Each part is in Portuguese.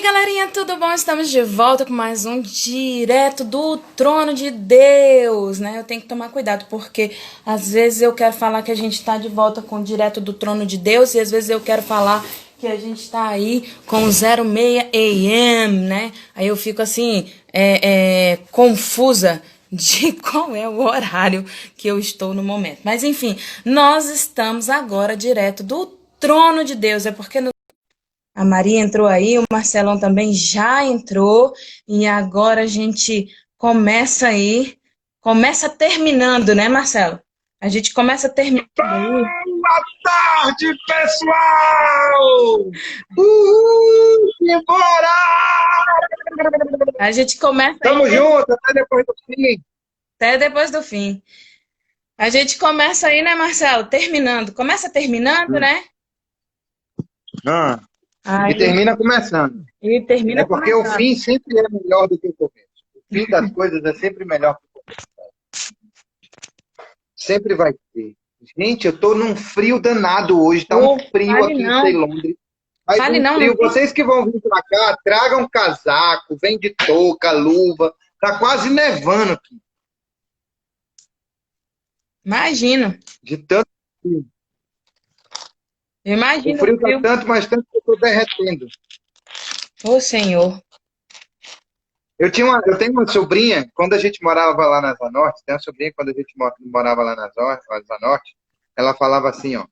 Galerinha, tudo bom? Estamos de volta com mais um Direto do Trono de Deus, né? Eu tenho que tomar cuidado, porque às vezes eu quero falar que a gente está de volta com o Direto do Trono de Deus, e às vezes eu quero falar que a gente está aí com 06 AM, né? Aí eu fico assim, confusa de qual é o horário que eu estou no momento. Mas enfim, nós estamos agora direto do Trono de Deus, é porque a Maria entrou aí, o Marcelão também já entrou, e agora a gente começa aí, começa terminando, né, Marcelo? A gente começa terminando aí. Boa tarde, pessoal! Uhul! Embora! A gente começa Tamo aí, junto, até depois do fim. até depois do fim. A gente começa aí, né, Marcelo? Terminando. Começa terminando, né? Ah, e Aí, termina começando. e É termina porque o começando. fim sempre é melhor do que o começo. O fim das coisas é sempre melhor que o começo. Sempre vai ter. Gente, eu tô num frio danado hoje. Tá um Ô, frio fale aqui em não. Ceilondres. Mas Fale um não, não frio. tem. Vocês que vão vir pra cá, tragam casaco, vem de touca, luva. Tá quase nevando aqui. Imagino. De tanto frio. O Imagino o frio tá frio. tanto, mas tanto que eu tô derretendo. Ô, Senhor. Eu tenho uma sobrinha, quando a gente morava lá na Zanorte, tem uma sobrinha quando a gente morava lá na Zanorte, ela falava assim, ó.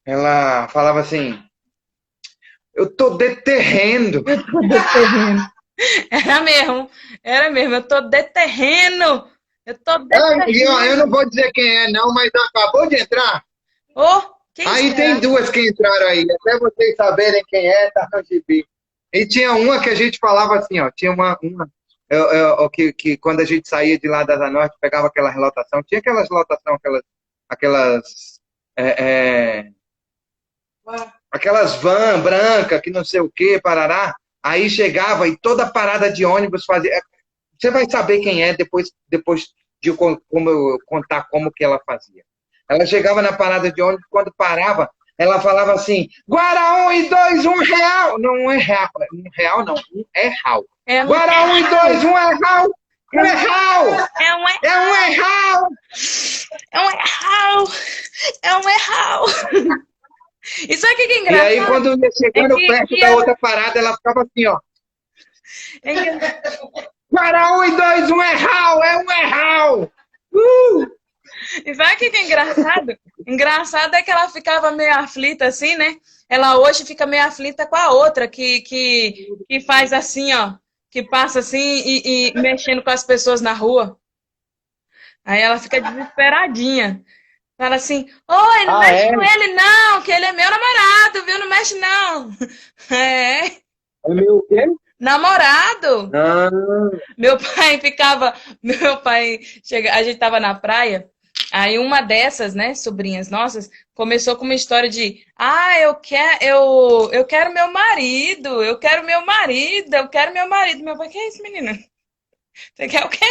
Ela falava assim, eu tô deterrendo. Eu tô deterreno. Era mesmo, eu tô deterreno. Eu tô E ó, eu deterreno. não vou dizer quem é não, mas acabou de entrar. Ô, quem Aí tem será? duas que entraram aí, até vocês saberem quem é, tá no gibi. E tinha uma que a gente falava assim, ó, tinha que quando a gente saía de lá da Zanorte, pegava aquela lotação, tinha aquelas lotação, aquelas é, é, aquelas van branca, que não sei o que, parará. Aí chegava e toda parada de ônibus fazia. Você vai saber quem é depois de como eu contar como que ela fazia. Ela chegava na parada de ônibus, quando parava, ela falava assim: Guará 1 e 2, R$1. Não, R$1. R$1 não, R$1. É um Guará 1 e 2, R$1. é um R$1. é um É R$1. é um erral. É um erral. E sabe o que é E aí, engraçado? quando ia É chegando que perto da outra parada, ela ficava assim, ó. é engra- Guará 1 e 2, R$1. É R$1. E sabe o que é engraçado? Engraçado é que ela ficava meio aflita assim, né? Ela hoje fica meio aflita com a outra, que faz assim, ó. Que passa assim e mexendo com as pessoas na rua. Aí ela fica desesperadinha. Fala assim, oi, não Ah, mexe é? com ele não, que ele é meu namorado, viu? Não mexe não. É, É meu o quê? namorado. Ah, Meu pai chega, a gente tava na praia, aí uma dessas, né, sobrinhas nossas, começou com uma história de, eu quero meu marido, eu quero meu marido, eu quero meu marido. Meu pai, que é isso, menina? Você quer o quê?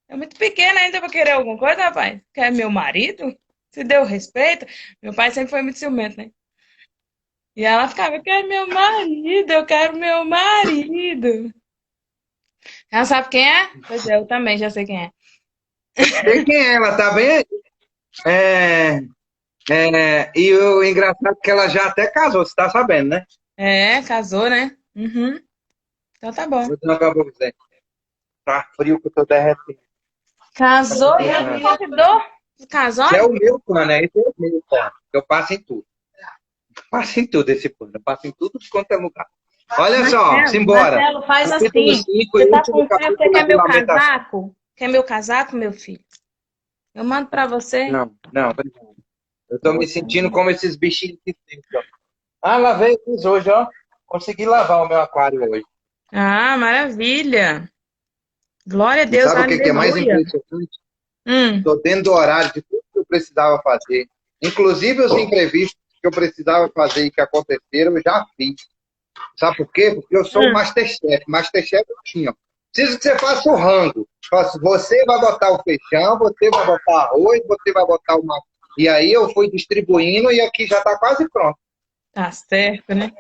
É muito pequena ainda pra querer alguma coisa, rapaz? Quer meu marido? Se deu respeito? Meu pai sempre foi muito ciumento, né? E ela ficava, eu quero meu marido, eu quero meu marido. Ela sabe quem é? Pois é, eu também já sei quem é. sei quem é ela, tá bem? É, e o engraçado é que ela já até casou, você tá sabendo, né? É, casou, né? Uhum. Então tá bom. Vou dizer uma coisa pra você. Tá frio que eu tô derretendo. Casou, já engravidou? Casou? Esse é o meu plano, esse é o meu plano. Eu passo em tudo. Passo em tudo esse plano. Eu passo em tudo quanto é lugar. Olha só, Marcelo, simbora. Marcelo, faz Capítulo assim. 5 Você e tá último com frio, você capítulo quer de meu Lamentações. casaco? Quer meu casaco, meu filho? Eu mando pra você. Não, não, obrigado. Eu tô me sentindo como esses bichinhos que tem. Ó. Ah, lavei fiz hoje, ó. Consegui lavar o meu aquário hoje. Ah, maravilha. Glória a E Deus, sabe o que que é mais aleluia. impressionante? Hum, Estou dentro do horário de tudo que eu precisava fazer. Inclusive os imprevistos que eu precisava fazer e que aconteceram, eu já fiz. Sabe por quê? Porque eu sou o hum. Masterchef. Masterchef é assim, ó. Preciso que você faça o rango. Você vai botar o feijão, você vai botar arroz, você vai botar uma... E aí eu fui distribuindo e aqui já está quase pronto. Tá certo, né?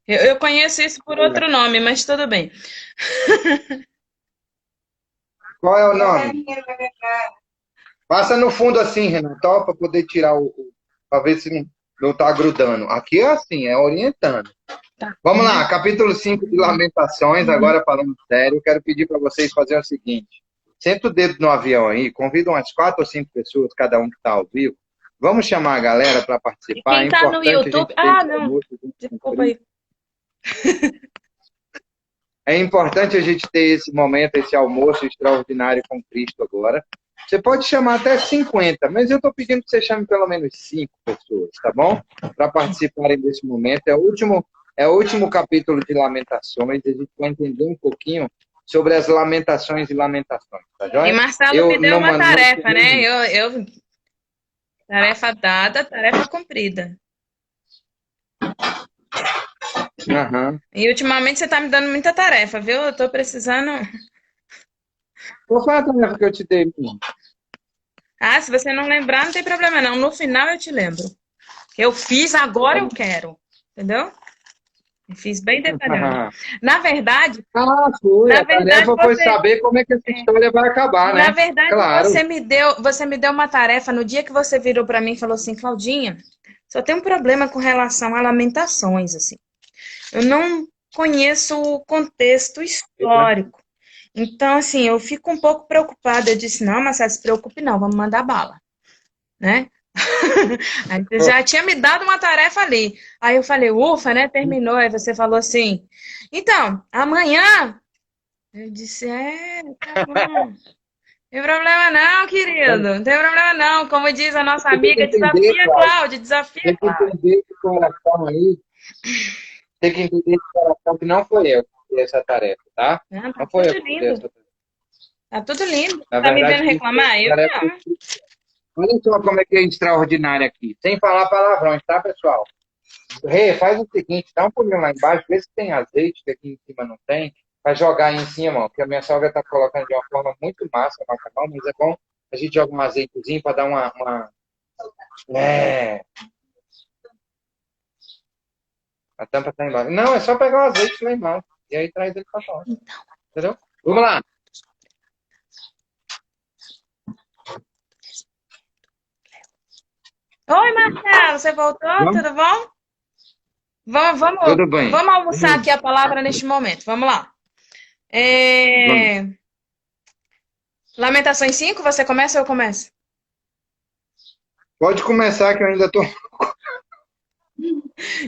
Eu conheço isso por outro nome, mas tudo bem. Qual é o nome? Passa no fundo assim, Renan, para poder tirar para ver se não tá grudando. Aqui é assim, é orientando. Tá. Vamos lá, capítulo 5 de Lamentações, agora falando sério, quero pedir para vocês fazerem o seguinte. Senta o dedo no avião aí, convida umas 4 ou 5 pessoas, cada um que está ao vivo. Vamos chamar a galera para E participar. É quem tá no importante a YouTube. gente ter Ah, esse não. almoço. Desculpa aí. É importante a gente ter esse momento, esse almoço extraordinário com Cristo agora. Você pode chamar até 50, mas eu estou pedindo que você chame pelo menos 5 pessoas, tá bom? Para participarem desse momento. É o último capítulo de Lamentações. A gente vai entender um pouquinho sobre as lamentações e lamentações, tá E joia? Marcelo me deu uma tarefa, né? Tarefa dada, tarefa cumprida. Uhum. E ultimamente você tá me dando muita tarefa, viu? Eu tô precisando. Qual foi a tarefa que eu te dei, menino? Ah, se você não lembrar, não tem problema não. No final eu te lembro. Eu fiz, agora eu quero. Entendeu? Eu fiz bem detalhado. Na verdade, Foi. na A verdade tarefa foi você, saber como é que essa história vai acabar, na né? verdade Claro. você me deu uma tarefa no dia que você virou para mim e falou assim, Claudinha, só tem um problema com relação a lamentações, assim. Eu não conheço o contexto histórico. Então, assim, eu fico um pouco preocupada. Eu disse, não, Marcelo, se preocupe não, vamos mandar bala, né? Aí você já tinha me dado uma tarefa ali. Aí eu falei, ufa, né? Terminou. Aí você falou assim, então, amanhã. Eu disse, tá bom. Não tem problema não, querido. Não tem problema não. Como diz a nossa Você tem que amiga, entender, desafia Cláudio. Cláudia, desafia Tem que Cláudia. entender esse coração aí. Tem que entender esse coração que não foi eu que fiz essa tarefa, tá? Não, tá Não foi eu tudo que fiz lindo. essa tarefa. Tá tudo lindo. Na Tá me verdade, vendo quem fez reclamar? essa Eu tarefa não. foi... Olha só como é que é extraordinário aqui. Sem falar palavrões, tá, pessoal? Rê, faz o seguinte, dá um pulinho lá embaixo, vê se tem azeite, que aqui em cima não tem, para jogar aí em cima, ó, porque a minha sogra tá colocando de uma forma muito massa o macarrão, mas é bom a gente joga um azeitezinho para dar uma... É, a tampa tá embaixo. Não, é só pegar o azeite lá embaixo, e aí traz ele para fora, entendeu? Vamos lá. Oi, Marcelo, você voltou? Vamos? Tudo bom? Tudo bem. Vamos almoçar aqui a palavra neste momento. Vamos lá. Vamos. Lamentações 5, você começa ou eu começo? Pode começar que eu ainda tô...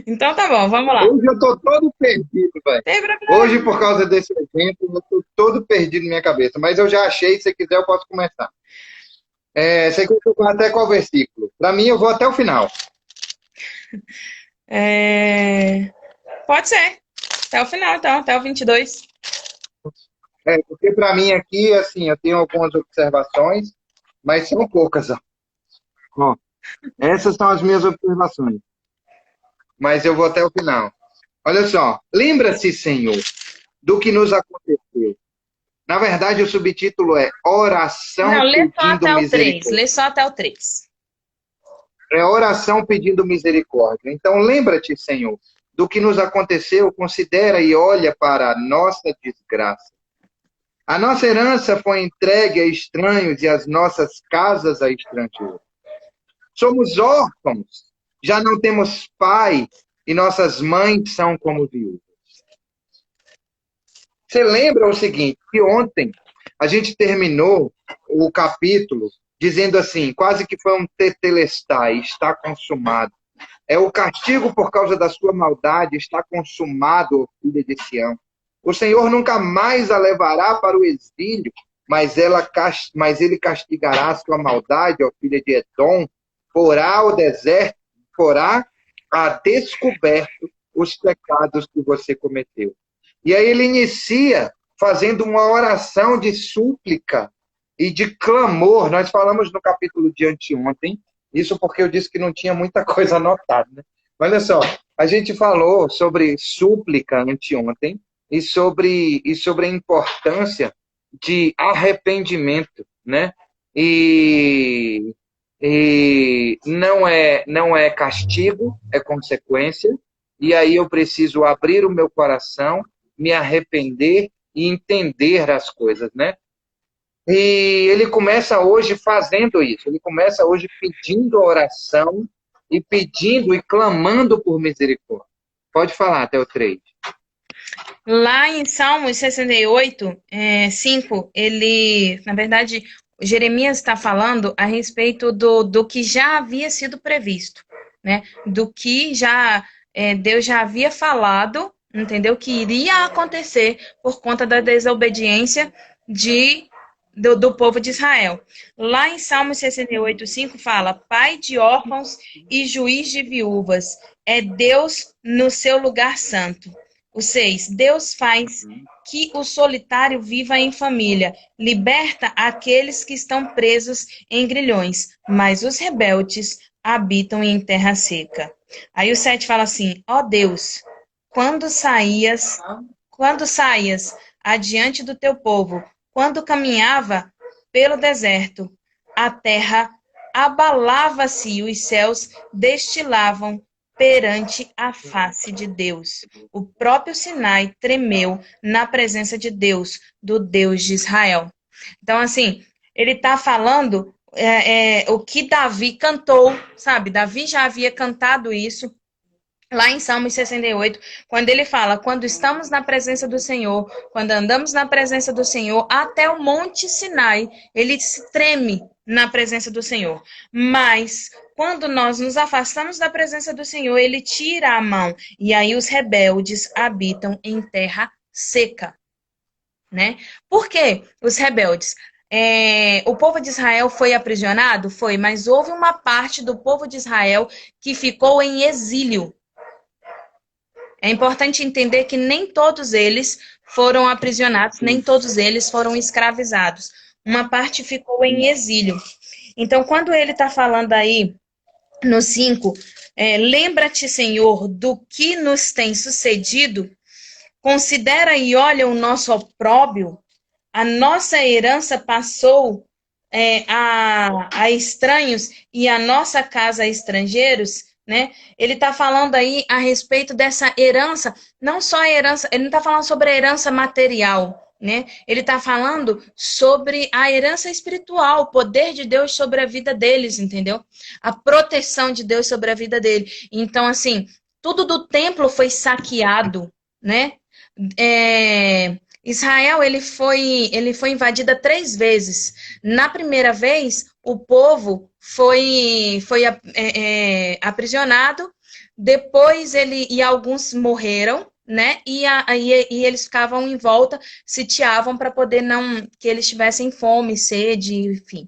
Então tá bom, vamos lá. Hoje eu tô todo perdido, velho. Tem problema. Hoje, por causa desse evento, eu tô todo perdido na minha cabeça. Mas eu já achei, se quiser eu posso começar. Você quer que eu vá até qual versículo? Para mim, eu vou até o final. Pode ser. Até o final, então, até o 22. Porque para mim aqui, assim, eu tenho algumas observações, mas são poucas. Ó, essas são as minhas observações. Mas eu vou até o final. Olha só. Lembra-se, Senhor, do que nos aconteceu. Na verdade, o subtítulo é Oração Não, lê só pedindo até o 3. misericórdia. Lê só até o 3. É oração pedindo misericórdia. Então, lembra-te, Senhor, do que nos aconteceu, considera e olha para a nossa desgraça. A nossa herança foi entregue a estranhos e as nossas casas a estrangeiros. Somos órfãos, já não temos pai e nossas mães são como viúvas. Você lembra o seguinte, que ontem a gente terminou o capítulo dizendo assim, quase que foi um tetelestai, está consumado. É o castigo por causa da sua maldade, está consumado, ó filha de Sião. O Senhor nunca mais a levará para o exílio, mas ele castigará a sua maldade, ó filha de Edom, porá ao deserto, porá a descoberto os pecados que você cometeu. E aí ele inicia fazendo uma oração de súplica e de clamor. Nós falamos no capítulo de anteontem, isso porque eu disse que não tinha muita coisa anotada, né? Olha só, a gente falou sobre súplica anteontem e sobre a importância de arrependimento, né? E E não é castigo, é consequência. E aí eu preciso abrir o meu coração, me arrepender e entender as coisas, né? E ele começa hoje fazendo isso. Ele começa hoje pedindo oração e pedindo e clamando por misericórdia. Pode falar até o 3. Lá em Salmos 68, 5, ele, na verdade, Jeremias está falando a respeito do que já havia sido previsto, né? Do que Deus já havia falado, entendeu? Que iria acontecer por conta da desobediência do povo de Israel. Lá em Salmos 68, 5 fala: Pai de órfãos e juiz de viúvas, é Deus no seu lugar santo. O 6, Deus faz que o solitário viva em família, liberta aqueles que estão presos em grilhões, mas os rebeldes habitam em terra seca. Aí o 7 fala assim: ó Deus, quando saías, quando saías adiante do teu povo, quando caminhava pelo deserto, a terra abalava-se e os céus destilavam perante a face de Deus. O próprio Sinai tremeu na presença de Deus, do Deus de Israel. Então, assim, ele está falando o que Davi cantou, sabe? Davi já havia cantado isso lá em Salmos 68, quando ele fala: quando estamos na presença do Senhor, quando andamos na presença do Senhor, até o monte Sinai, ele se treme na presença do Senhor. Mas quando nós nos afastamos da presença do Senhor, ele tira a mão. E aí os rebeldes habitam em terra seca, né? Por que os rebeldes? O povo de Israel foi aprisionado? Foi, mas houve uma parte do povo de Israel que ficou em exílio. É importante entender que nem todos eles foram aprisionados, nem todos eles foram escravizados. Uma parte ficou em exílio. Então, quando ele está falando aí no 5, lembra-te, Senhor, do que nos tem sucedido, considera e olha o nosso opróbrio, a nossa herança passou a estranhos e a nossa casa a estrangeiros, né? Ele está falando aí a respeito dessa herança, não só a herança, ele não está falando sobre a herança material, né? Ele está falando sobre a herança espiritual, o poder de Deus sobre a vida deles, entendeu? A proteção de Deus sobre a vida dele. Então, assim, tudo do templo foi saqueado, né? Israel ele foi invadida 3 vezes. Na primeira vez, o povo foi aprisionado, depois alguns morreram, né? E eles ficavam em volta, sitiavam para poder não que eles tivessem fome, sede, enfim.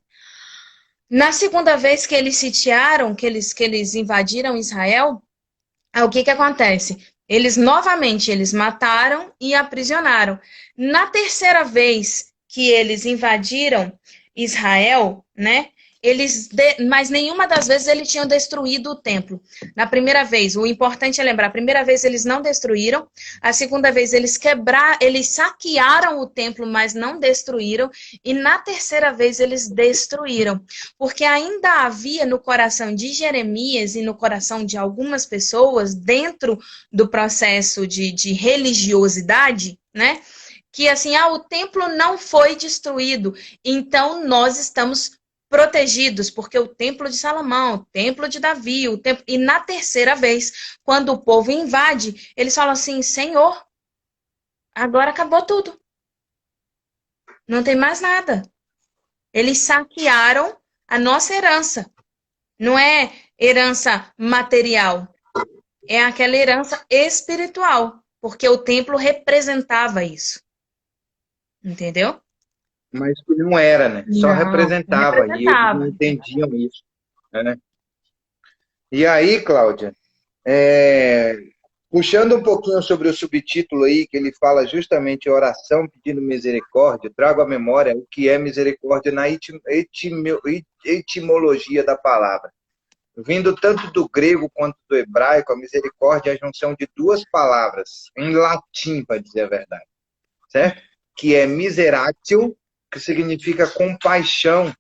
Na segunda vez que eles sitiaram, que eles invadiram Israel, o que acontece? Eles mataram e aprisionaram. Na terceira vez que eles invadiram Israel, né? Mas nenhuma das vezes eles tinham destruído o templo. Na primeira vez, o importante é lembrar, a primeira vez eles não destruíram, a segunda vez eles saquearam o templo, mas não destruíram, e na terceira vez eles destruíram, porque ainda havia no coração de Jeremias e no coração de algumas pessoas, dentro do processo de religiosidade, né? Que assim, o templo não foi destruído, então nós estamos protegidos, porque o templo de Salomão, o templo de Davi, e na terceira vez, quando o povo invade, eles falam assim: Senhor, agora acabou tudo. Não tem mais nada. Eles saquearam a nossa herança. Não é herança material, é aquela herança espiritual, porque o templo representava isso. Entendeu? Mas que não era, né? Só Não representava, e eles não representava. entendiam isso, né? E aí, Cláudia, puxando um pouquinho sobre o subtítulo aí, que ele fala justamente oração pedindo misericórdia, trago à memória o que é misericórdia na etimologia da palavra. Vindo tanto do grego quanto do hebraico, a misericórdia é a junção de 2 palavras, em latim, para dizer a verdade, certo? Que é miseratio, que significa compaixão,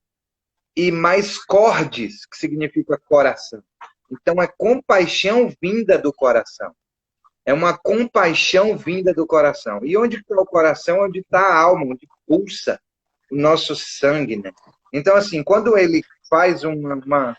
e mais cordes, que significa coração. Então, é compaixão vinda do coração. É uma compaixão vinda do coração. E onde está o coração? Onde está a alma, onde pulsa o nosso sangue, né? Então, assim, quando ele faz uma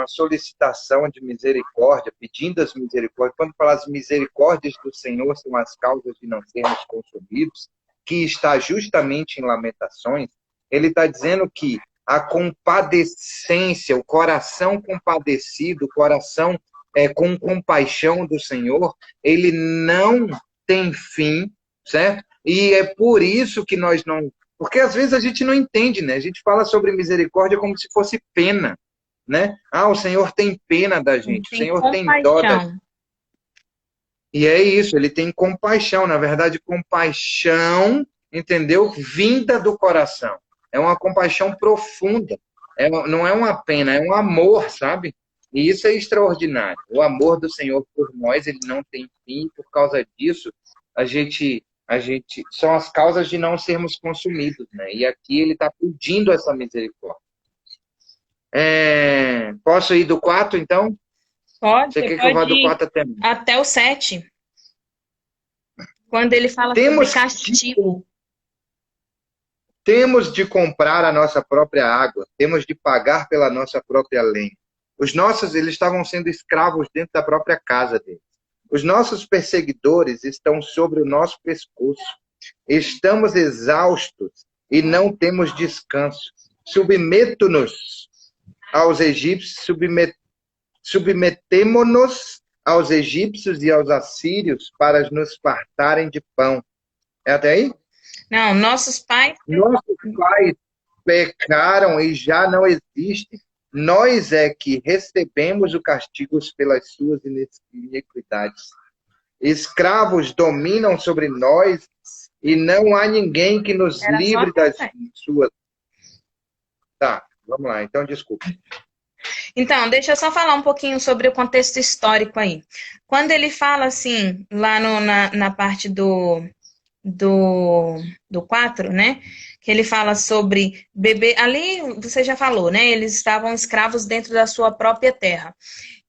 solicitação de misericórdia, pedindo as misericórdias, quando fala as misericórdias do Senhor são as causas de não sermos consumidos, que está justamente em Lamentações, ele está dizendo que a compadecência, o coração compadecido, o coração com compaixão do Senhor, ele não tem fim, certo? E é por isso que nós não... Porque às vezes a gente não entende, né? A gente fala sobre misericórdia como se fosse pena, né? Ah, o Senhor tem pena da gente, o Tem Senhor tem dó da gente. compaixão. E é isso, ele tem compaixão, na verdade, compaixão, entendeu? Vinda do coração. É uma compaixão profunda. Não é uma pena, é um amor, sabe? E isso é extraordinário. O amor do Senhor por nós, ele não tem fim. Por causa disso, a gente são as causas de não sermos consumidos, né? E aqui ele está pedindo essa misericórdia. Posso ir do 4, então? Pode, Você você quer que eu vá pode do ir 4 até... até o 7, quando ele fala sobre castigo. Temos de comprar a nossa própria água, temos de pagar pela nossa própria lenha. Os nossos, eles estavam sendo escravos dentro da própria casa deles. Os nossos perseguidores estão sobre o nosso pescoço. Estamos exaustos e não temos descanso. Submeto-nos aos egípcios, submetemo-nos aos egípcios e aos assírios para nos fartarem de pão. É até aí? Não, nossos pais pecaram e já não existem. Nós é que recebemos o castigo pelas suas iniquidades. Escravos dominam sobre nós e não há ninguém que nos livre das suas. Tá, vamos lá, então desculpa. Então, deixa eu só falar um pouquinho sobre o contexto histórico aí. Quando ele fala assim, lá na parte do 4, né? Que ele fala sobre beber. Ali você já falou, né? Eles estavam escravos dentro da sua própria terra.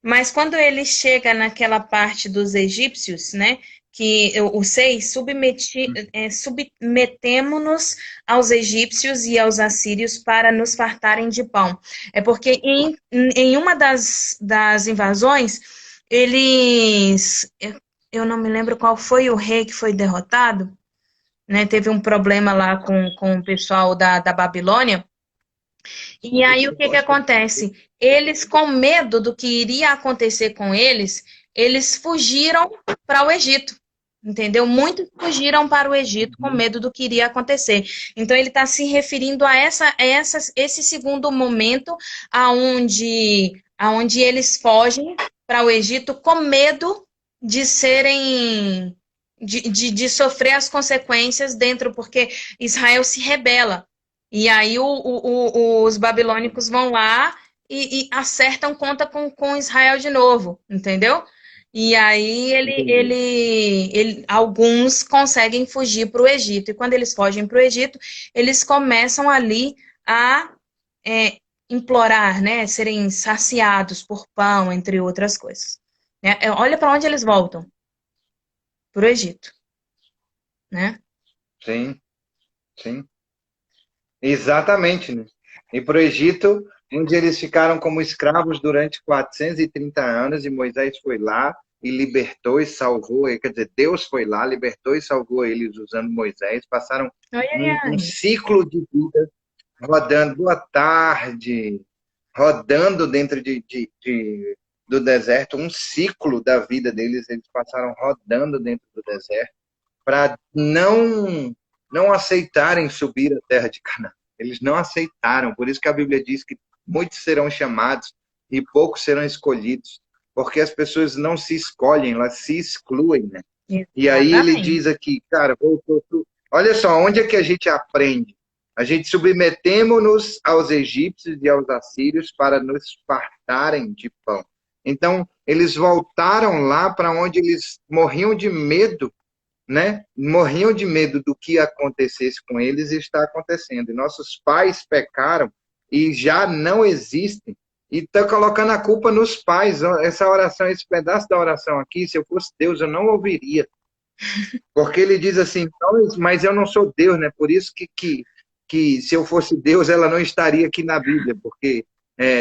Mas quando ele chega naquela parte dos egípcios, né? Que o 6, submetemo-nos aos egípcios e aos assírios para nos fartarem de pão. É porque em uma das invasões, eles... Eu não me lembro qual foi o rei que foi derrotado, né? Teve um problema lá com o pessoal da Babilônia. E aí, o que acontece? Eles, com medo do que iria acontecer com eles, eles fugiram para o Egito, entendeu? Muitos fugiram para o Egito com medo do que iria acontecer. Então, ele está se referindo a esse segundo momento aonde eles fogem para o Egito com medo de serem... De sofrer as consequências dentro, porque Israel se rebela. E aí os babilônicos vão lá e acertam conta com Israel de novo, entendeu? E aí alguns conseguem fugir para o Egito. E quando eles fogem para o Egito, eles começam ali a implorar, né? Serem saciados por pão, entre outras coisas. Olha para onde eles voltam. Para o Egito, né? Sim, sim. Exatamente, né? E para o Egito, onde eles ficaram como escravos durante 430 anos, e Moisés foi lá e libertou e salvou, quer dizer, Deus foi lá, libertou e salvou eles usando Moisés, passaram um ciclo de vida rodando, boa tarde, rodando dentro do deserto, um ciclo da vida deles, eles passaram rodando dentro do deserto, para não aceitarem subir a terra de Canaã. Eles não aceitaram, por isso que a Bíblia diz que muitos serão chamados e poucos serão escolhidos, porque as pessoas não se escolhem, elas se excluem, né? E aí ele diz aqui, cara, olha só, onde é que a gente aprende? A gente submetemo-nos aos egípcios e aos assírios para nos fartarem de pão. Então, eles voltaram lá para onde eles morriam de medo né? Morriam de medo do que acontecesse com eles e está acontecendo. E nossos pais pecaram e já não existem. E está colocando a culpa nos pais. Essa oração, esse pedaço da oração aqui, se eu fosse Deus, eu não ouviria. Porque ele diz assim, mas eu não sou Deus, né? Por isso que se eu fosse Deus, ela não estaria aqui na Bíblia, porque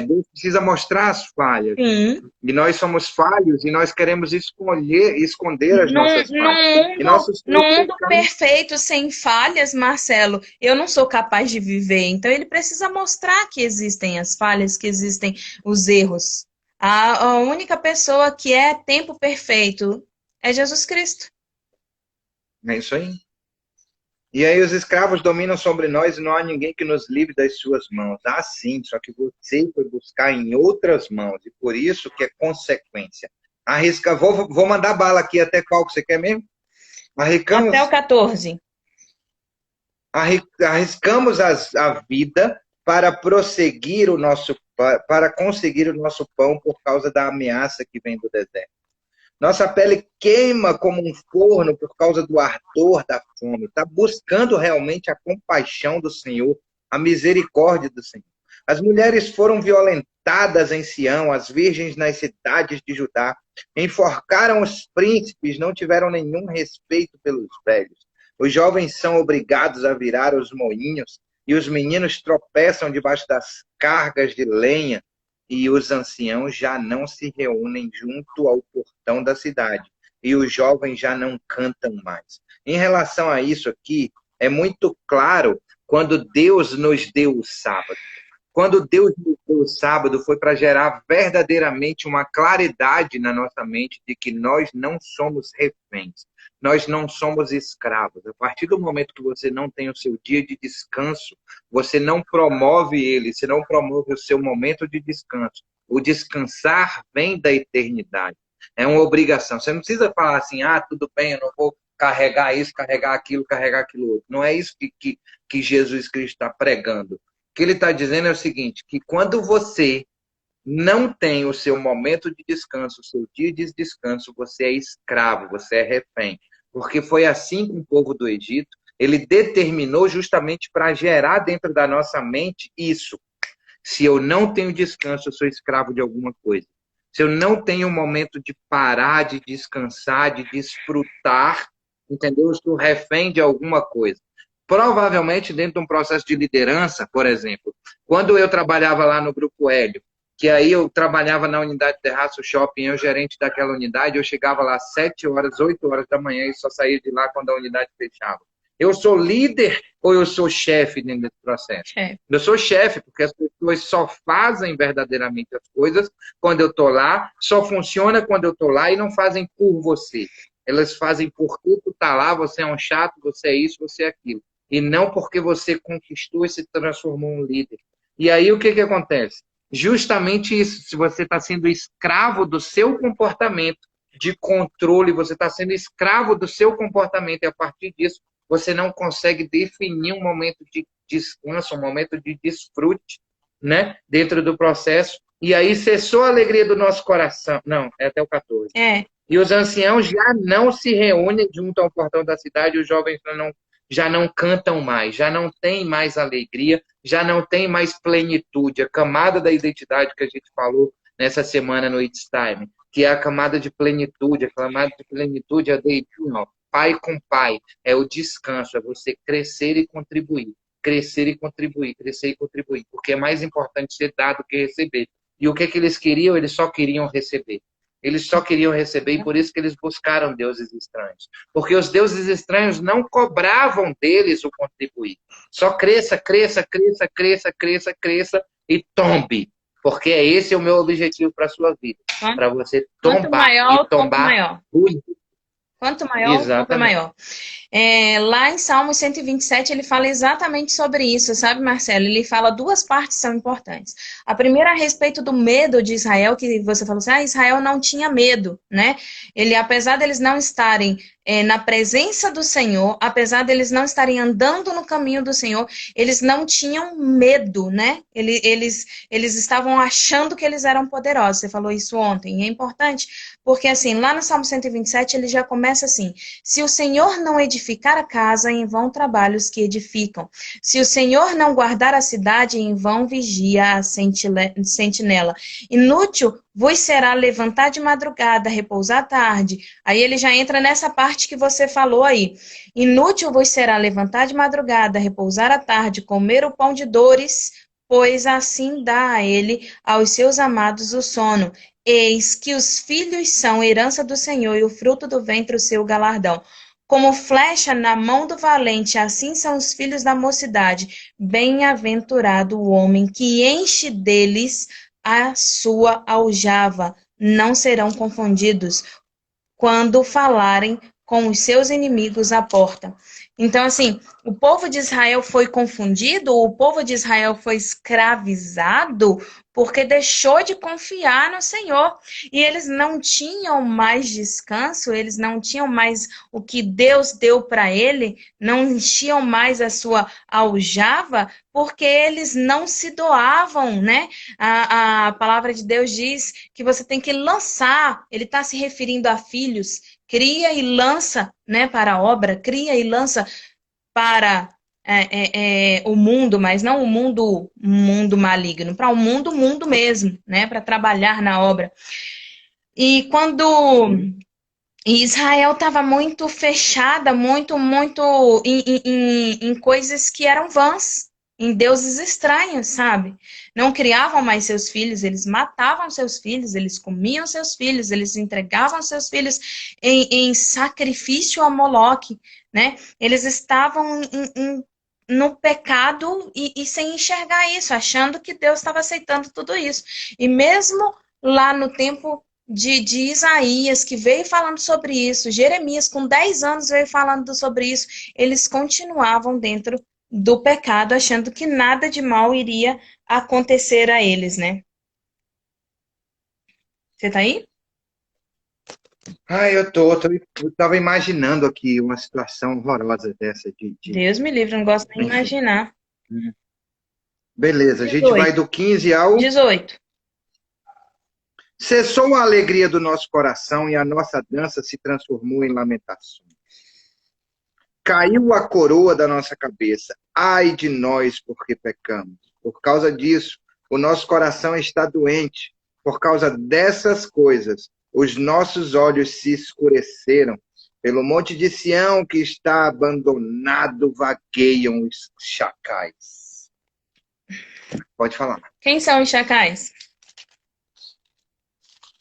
Deus precisa mostrar as falhas. Sim. E nós somos falhos e nós queremos esconder as nossas falhas. Num mundo perfeito, sem falhas, Marcelo, eu não sou capaz de viver. Então, ele precisa mostrar que existem as falhas, que existem os erros. A única pessoa que é tempo perfeito é Jesus Cristo. É isso aí. E aí os escravos dominam sobre nós e não há ninguém que nos livre das suas mãos. Ah, sim, só que você foi buscar em outras mãos. E por isso que é consequência. Vou mandar bala aqui até qual que você quer mesmo? Até o 14. Arriscamos a vida para prosseguir para conseguir o nosso pão por causa da ameaça que vem do deserto. Nossa pele queima como um forno por causa do ardor da fome. Está buscando realmente a compaixão do Senhor, a misericórdia do Senhor. As mulheres foram violentadas em Sião, as virgens nas cidades de Judá. Enforcaram os príncipes, não tiveram nenhum respeito pelos velhos. Os jovens são obrigados a virar os moinhos, e os meninos tropeçam debaixo das cargas de lenha. E os anciãos já não se reúnem junto ao portão da cidade. E os jovens já não cantam mais. Em relação a isso aqui, é muito claro quando Deus nos deu o sábado. Quando Deus nos deu o sábado, foi para gerar verdadeiramente uma claridade na nossa mente de que nós não somos reféns. Nós não somos escravos. A partir do momento que você não tem o seu dia de descanso, você não promove ele, você não promove o seu momento de descanso. O descansar vem da eternidade. É uma obrigação. Você não precisa falar assim, tudo bem, eu não vou carregar isso, carregar aquilo outro. Não é isso que Jesus Cristo está pregando. O que ele está dizendo é o seguinte, que quando você não tem o seu momento de descanso, o seu dia de descanso, você é escravo, você é refém. Porque foi assim com o povo do Egito, ele determinou justamente para gerar dentro da nossa mente isso. Se eu não tenho descanso, eu sou escravo de alguma coisa. Se eu não tenho um momento de parar, de descansar, de desfrutar, entendeu? Eu sou refém de alguma coisa. Provavelmente dentro de um processo de liderança, por exemplo, quando eu trabalhava lá no Grupo Hélio, que aí eu trabalhava na unidade de Terraço Shopping, eu gerente daquela unidade, eu chegava lá às 7 horas, 8 horas da manhã e só saía de lá quando a unidade fechava. Eu sou líder ou eu sou chefe dentro desse processo? Eu sou chefe, porque as pessoas só fazem verdadeiramente as coisas quando eu estou lá, só funciona quando eu estou lá e não fazem por você. Elas fazem porque tu está lá, você é um chato, você é isso, você é aquilo. E não porque você conquistou e se transformou em um líder. E aí o que acontece? Justamente isso, se você está sendo escravo do seu comportamento de controle, você está sendo escravo do seu comportamento e a partir disso você não consegue definir um momento de descanso, um momento de desfrute, né, dentro do processo. E aí cessou a alegria do nosso coração. Não, é até o 14. E os anciãos já não se reúnem junto ao portão da cidade, os jovens já não cantam mais, já não tem mais alegria, já não tem mais plenitude. A camada da identidade que a gente falou nessa semana no It's Time, que é a camada de plenitude. A camada de plenitude é pai com pai, é o descanso, é você crescer e contribuir, crescer e contribuir, crescer e contribuir, porque é mais importante ser dado que receber. E o que eles queriam? Eles só queriam receber. Eles só queriam receber e por isso que eles buscaram deuses estranhos. Porque os deuses estranhos não cobravam deles o contribuir. Só cresça, cresça, cresça, cresça, cresça, cresça e tombe. Porque esse é o meu objetivo para a sua vida. Para você tombar maior, e tombar. Quanto maior, Exatamente. maior. Lá em Salmo 127, ele fala exatamente sobre isso, sabe, Marcelo? Ele fala duas partes que são importantes. A primeira a respeito do medo de Israel, que você falou assim, Israel não tinha medo, né? Ele, apesar deles não estarem na presença do Senhor, apesar deles não estarem andando no caminho do Senhor, eles não tinham medo, né? Eles estavam achando que eles eram poderosos. Você falou isso ontem. E é importante, porque assim, lá no Salmo 127, ele já começa assim: se o Senhor não edificar a casa, em vão trabalham os que edificam. Se o Senhor não guardar a cidade, em vão vigia a sentinela. Inútil vos será levantar de madrugada, repousar à tarde. Aí ele já entra nessa parte que você falou aí. Inútil vos será levantar de madrugada, repousar à tarde, comer o pão de dores, pois assim dá a ele, aos seus amados, o sono. Eis que os filhos são herança do Senhor e o fruto do ventre o seu galardão. Como flecha na mão do valente, assim são os filhos da mocidade. Bem-aventurado o homem que enche deles a sua aljava. Não serão confundidos quando falarem com os seus inimigos à porta. Então, assim, o povo de Israel foi confundido, o povo de Israel foi escravizado porque deixou de confiar no Senhor. E eles não tinham mais descanso, eles não tinham mais o que Deus deu para ele, não enchiam mais a sua aljava, porque eles não se doavam, né? A palavra de Deus diz que você tem que lançar, ele está se referindo a filhos, cria e lança, né, para a obra, cria e lança para o mundo, mas não o mundo maligno, para o mundo mesmo, né, para trabalhar na obra. E quando Israel estava muito fechada, muito em coisas que eram vãs, em deuses estranhos, sabe? Não criavam mais seus filhos, eles matavam seus filhos, eles comiam seus filhos, eles entregavam seus filhos em sacrifício a Moloque, né? Eles estavam no pecado e sem enxergar isso, achando que Deus estava aceitando tudo isso. E mesmo lá no tempo de Isaías, que veio falando sobre isso, Jeremias, com 10 anos, veio falando sobre isso, eles continuavam dentro do pecado, achando que nada de mal iria acontecer a eles, né? Você tá aí? Eu tava imaginando aqui uma situação horrorosa dessa Deus me livre, não gosto nem de enfim. imaginar. Beleza, a gente vai 18. do 15 ao 18. cessou a alegria do nosso coração e a nossa dança se transformou em lamentações. Caiu a coroa da nossa cabeça. Ai de nós, porque pecamos. Por causa disso, o nosso coração está doente. Por causa dessas coisas, os nossos olhos se escureceram. Pelo monte de Sião que está abandonado, vagueiam os chacais. Pode falar. Quem são os chacais?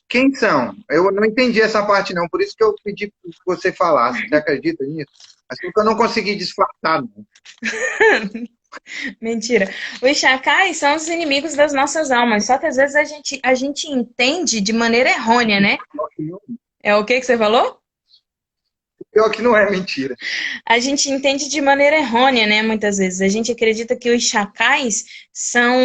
Quem são? Eu não entendi essa parte, não. Por isso que eu pedi que você falasse. Você acredita nisso? Mas porque eu não consegui disfarçar. Não. Mentira. Os chacais são os inimigos das nossas almas. Só que às vezes a gente entende de maneira errônea, né? É o que você falou? Pior que não é mentira. A gente entende de maneira errônea, né? Muitas vezes. A gente acredita que os chacais são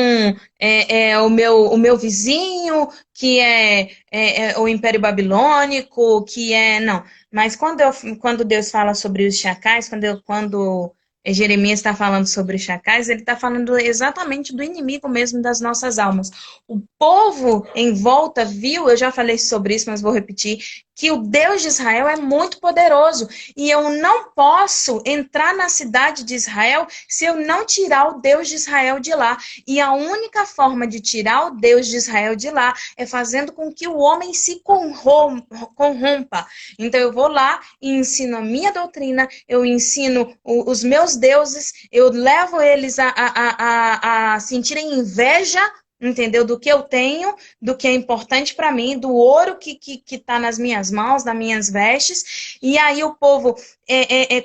o meu vizinho, que é o Império Babilônico, que é. Não. Mas quando Deus fala sobre os chacais, quando Jeremias está falando sobre os chacais, ele está falando exatamente do inimigo mesmo das nossas almas. O povo em volta viu, eu já falei sobre isso, mas vou repetir, que o Deus de Israel é muito poderoso. E eu não posso entrar na cidade de Israel se eu não tirar o Deus de Israel de lá. E a única forma de tirar o Deus de Israel de lá é fazendo com que o homem se corrompa. Então eu vou lá e ensino a minha doutrina, eu ensino os meus deuses, eu levo eles a sentirem inveja, entendeu? Do que eu tenho, do que é importante para mim, do ouro que está nas minhas mãos, nas minhas vestes. E aí o povo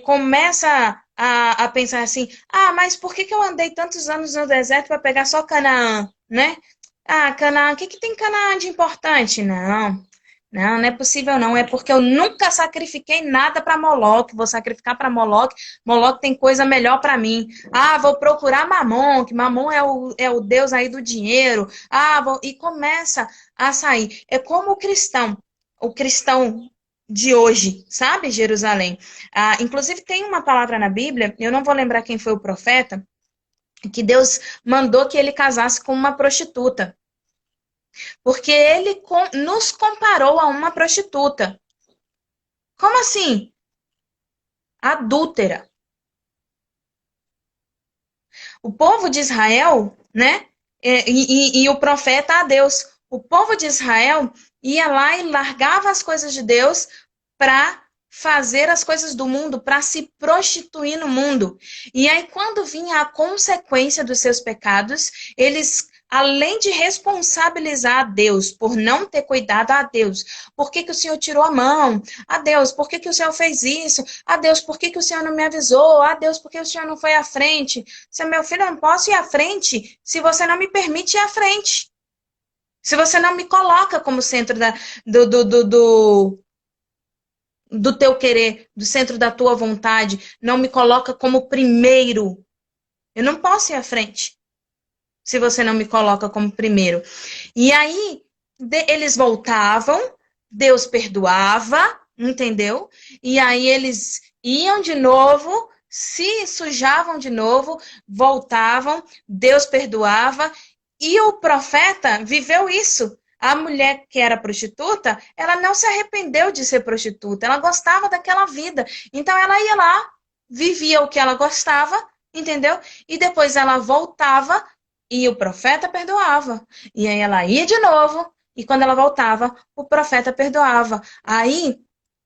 começa a pensar assim, mas por que eu andei tantos anos no deserto para pegar só Canaã, né? Canaã, o que tem Canaã de importante? Não. Não, não é possível não. É porque eu nunca sacrifiquei nada para Moloque. Vou sacrificar para Moloque. Moloque tem coisa melhor para mim. Ah, vou procurar Mamon, que Mamon é o Deus aí do dinheiro. E começa a sair. É como o cristão de hoje, sabe, Jerusalém? Inclusive tem uma palavra na Bíblia, eu não vou lembrar quem foi o profeta, que Deus mandou que ele casasse com uma prostituta. Porque ele nos comparou a uma prostituta. Como assim? Adúltera. O povo de Israel, né? E o profeta a Deus. O povo de Israel ia lá e largava as coisas de Deus para fazer as coisas do mundo, para se prostituir no mundo. E aí, quando vinha a consequência dos seus pecados, eles, além de responsabilizar a Deus por não ter cuidado, a Deus, por que que o Senhor tirou a mão? A Deus, por que que o Senhor fez isso? A Deus, por que que o Senhor não me avisou? A Deus, por que o Senhor não foi à frente? Se meu filho, eu não posso ir à frente se você não me permite ir à frente. Se você não me coloca como centro do teu querer, do centro da tua vontade, não me coloca como primeiro. Eu não posso ir à frente se você não me coloca como primeiro. E aí, eles voltavam, Deus perdoava, entendeu? E aí eles iam de novo, se sujavam de novo, voltavam, Deus perdoava, e o profeta viveu isso. A mulher que era prostituta, ela não se arrependeu de ser prostituta, ela gostava daquela vida. Então ela ia lá, vivia o que ela gostava, entendeu? E depois ela voltava e o profeta perdoava. E aí ela ia de novo, e quando ela voltava, o profeta perdoava. Aí,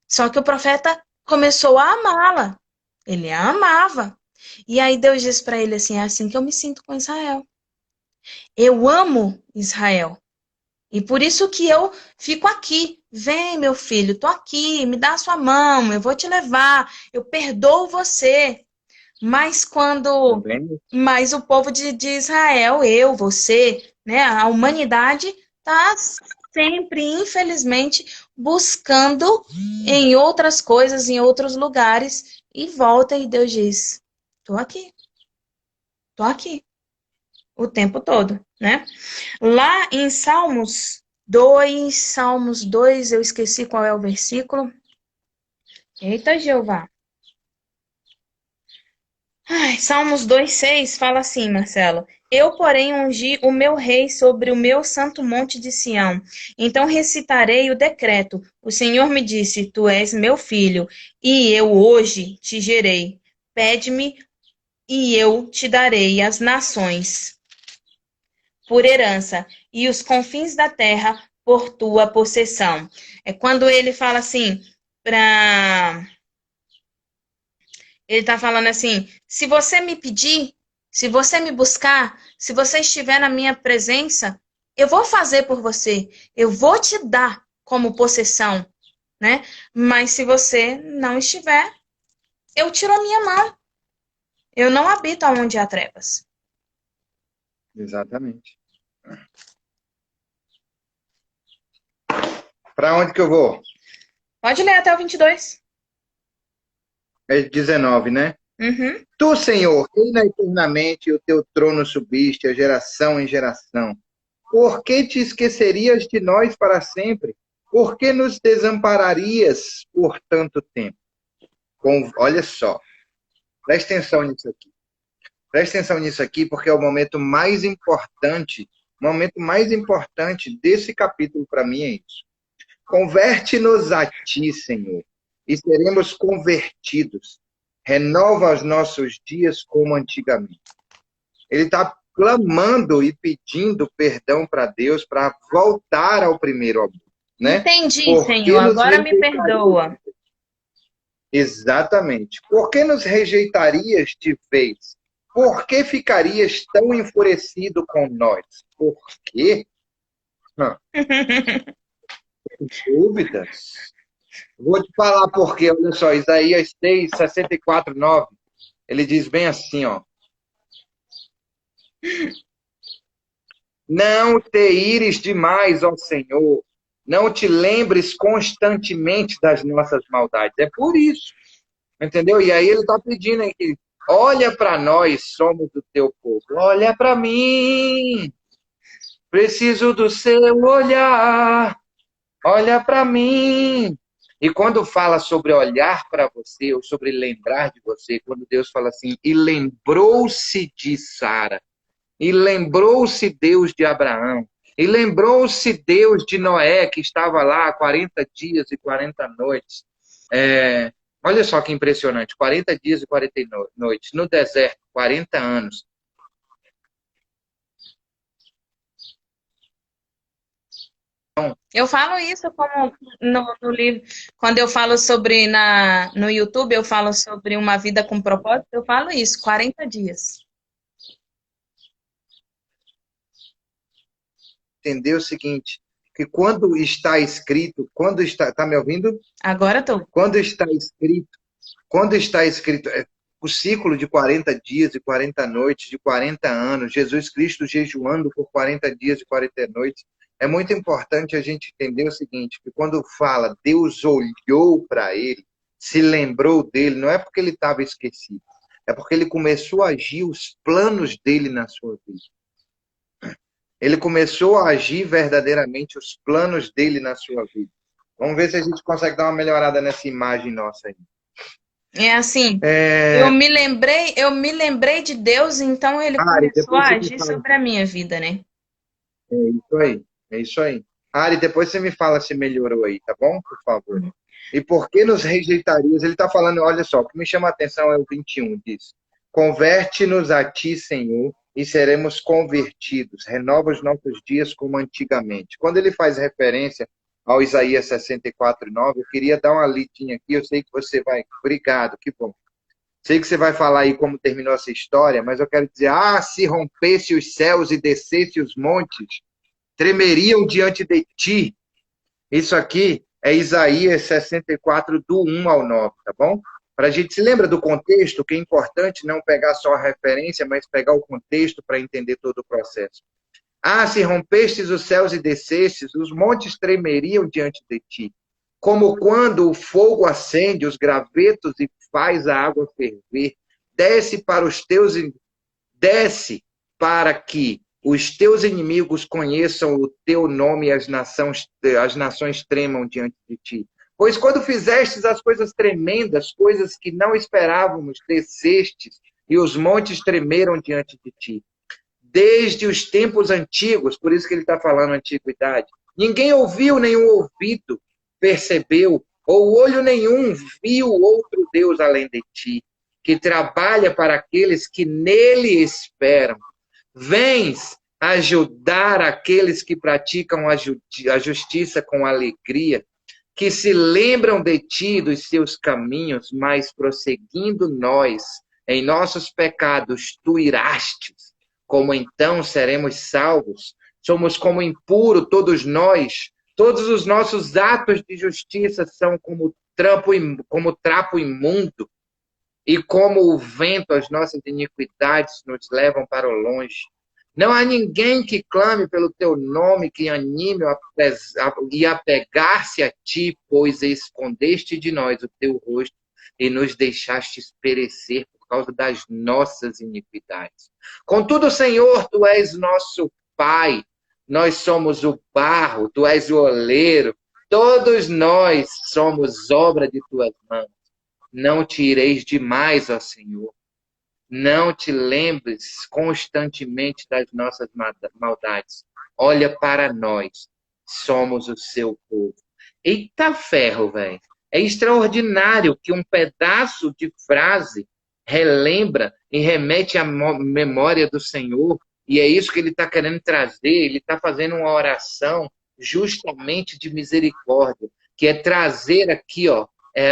só que o profeta começou a amá-la. Ele a amava. E aí Deus disse para ele assim: é assim que eu me sinto com Israel. Eu amo Israel. E por isso que eu fico aqui. Vem, meu filho, tô aqui, me dá a sua mão, eu vou te levar, eu perdoo você. Mas Tá quando. vendo? Mas o povo de Israel, eu, você, né, a humanidade está sempre, infelizmente, buscando em outras coisas, em outros lugares, e volta e Deus diz: tô aqui, o tempo todo, né? Lá em Salmos 2, eu esqueci qual é o versículo. Eita, Jeová. Ai, Salmos 2,6 fala assim, Marcelo. Eu, porém, ungi o meu rei sobre o meu santo monte de Sião. Então recitarei o decreto. O Senhor me disse: Tu és meu filho, e eu hoje te gerei. Pede-me, e eu te darei as nações por herança, e os confins da terra por tua possessão. É quando ele fala assim, para ele está falando assim: se você me pedir, se você me buscar, se você estiver na minha presença, eu vou fazer por você, eu vou te dar como possessão, né? Mas se você não estiver, eu tiro a minha mão. Eu não habito onde há trevas. Exatamente. Para onde que eu vou? Pode ler até o 22. É 19, né? Uhum. Tu, Senhor, reina eternamente, e o teu trono subiste a geração em geração. Por que te esquecerias de nós para sempre? Por que nos desampararias por tanto tempo? Olha só, presta atenção nisso aqui. Presta atenção nisso aqui, porque é o momento mais importante desse capítulo para mim é isso. Converte-nos a ti, Senhor, e seremos convertidos. Renova os nossos dias como antigamente. Ele está clamando e pedindo perdão para Deus para voltar ao primeiro amor, né? Entendi, Porque Senhor. nos Agora me rejeitarias? perdoa. Exatamente. Por que nos rejeitarias de vez? Por que ficarias tão enfurecido com nós? Por quê? Dúvidas. Vou te falar por quê. Olha só, Isaías 6, 64, 9. Ele diz bem assim, ó. Não te ires demais, ó Senhor. Não te lembres constantemente das nossas maldades. É por isso. Entendeu? E aí ele está pedindo aqui, olha para nós, somos do teu povo. Olha para mim, preciso do seu olhar. Olha para mim. E quando fala sobre olhar para você, ou sobre lembrar de você, quando Deus fala assim, e lembrou-se de Sara, e lembrou-se Deus de Abraão, e lembrou-se Deus de Noé, que estava lá 40 dias e 40 noites. Olha só que impressionante, 40 dias e 40 noites, no deserto, 40 anos. Eu falo isso como no livro, quando eu falo sobre no YouTube, eu falo sobre uma vida com propósito, eu falo isso, 40 dias. Entendeu o seguinte, que quando está escrito, tá me ouvindo? Agora estou. Quando está escrito o ciclo de 40 dias e 40 noites, de 40 anos, Jesus Cristo jejuando por 40 dias e 40 noites, é muito importante a gente entender o seguinte, que quando fala Deus olhou para ele, se lembrou dele, não é porque ele estava esquecido, é porque ele começou a agir os planos dele na sua vida. Ele começou a agir verdadeiramente os planos dele na sua vida. Vamos ver se a gente consegue dar uma melhorada nessa imagem nossa aí. É assim, eu me lembrei de Deus, então ele Ari, começou depois a você me agir fala. sobre a minha vida, né? É isso aí, é isso aí. Ari, depois você me fala se melhorou aí, tá bom? Por favor. E por que nos rejeitarias? Ele está falando, olha só, o que me chama a atenção é o 21, diz. Converte-nos a ti, Senhor, e seremos convertidos. Renova os nossos dias como antigamente. Quando ele faz referência ao Isaías 64:9, eu queria dar uma lidinha aqui, eu sei que você vai... Obrigado, que bom. Sei que você vai falar aí como terminou essa história, mas eu quero dizer, se rompesse os céus e descesse os montes, tremeriam diante de ti. Isso aqui é Isaías 64, do 1 ao 9, tá bom? Para a gente se lembra do contexto, que é importante não pegar só a referência, mas pegar o contexto para entender todo o processo. Se rompestes os céus e descestes, os montes tremeriam diante de ti. Como quando o fogo acende os gravetos e faz a água ferver, desce para que os teus inimigos conheçam o teu nome e as nações tremam diante de ti. Pois quando fizestes as coisas tremendas, coisas que não esperávamos, descestes, e os montes tremeram diante de ti. Desde os tempos antigos, por isso que ele está falando antiguidade, ninguém ouviu, nenhum ouvido percebeu, ou olho nenhum viu outro Deus além de ti, que trabalha para aqueles que nele esperam. Vens ajudar aqueles que praticam a justiça com alegria, que se lembram de ti, dos seus caminhos, mas prosseguindo nós, em nossos pecados, tu irastes. Como então seremos salvos? Somos como impuro todos nós. Todos os nossos atos de justiça são como trapo imundo. E como o vento, as nossas iniquidades nos levam para o longe. Não há ninguém que clame pelo teu nome, que anime e apegar-se a ti, pois escondeste de nós o teu rosto e nos deixaste perecer por causa das nossas iniquidades. Contudo, Senhor, tu és nosso Pai, nós somos o barro, tu és o oleiro, todos nós somos obra de tuas mãos. Não te ireis demais, ó Senhor. Não te lembres constantemente das nossas maldades. Olha para nós. Somos o seu povo. Eita ferro, velho. É extraordinário que um pedaço de frase relembra e remete à memória do Senhor. E é isso que ele está querendo trazer. Ele está fazendo uma oração justamente de misericórdia, que é trazer aqui,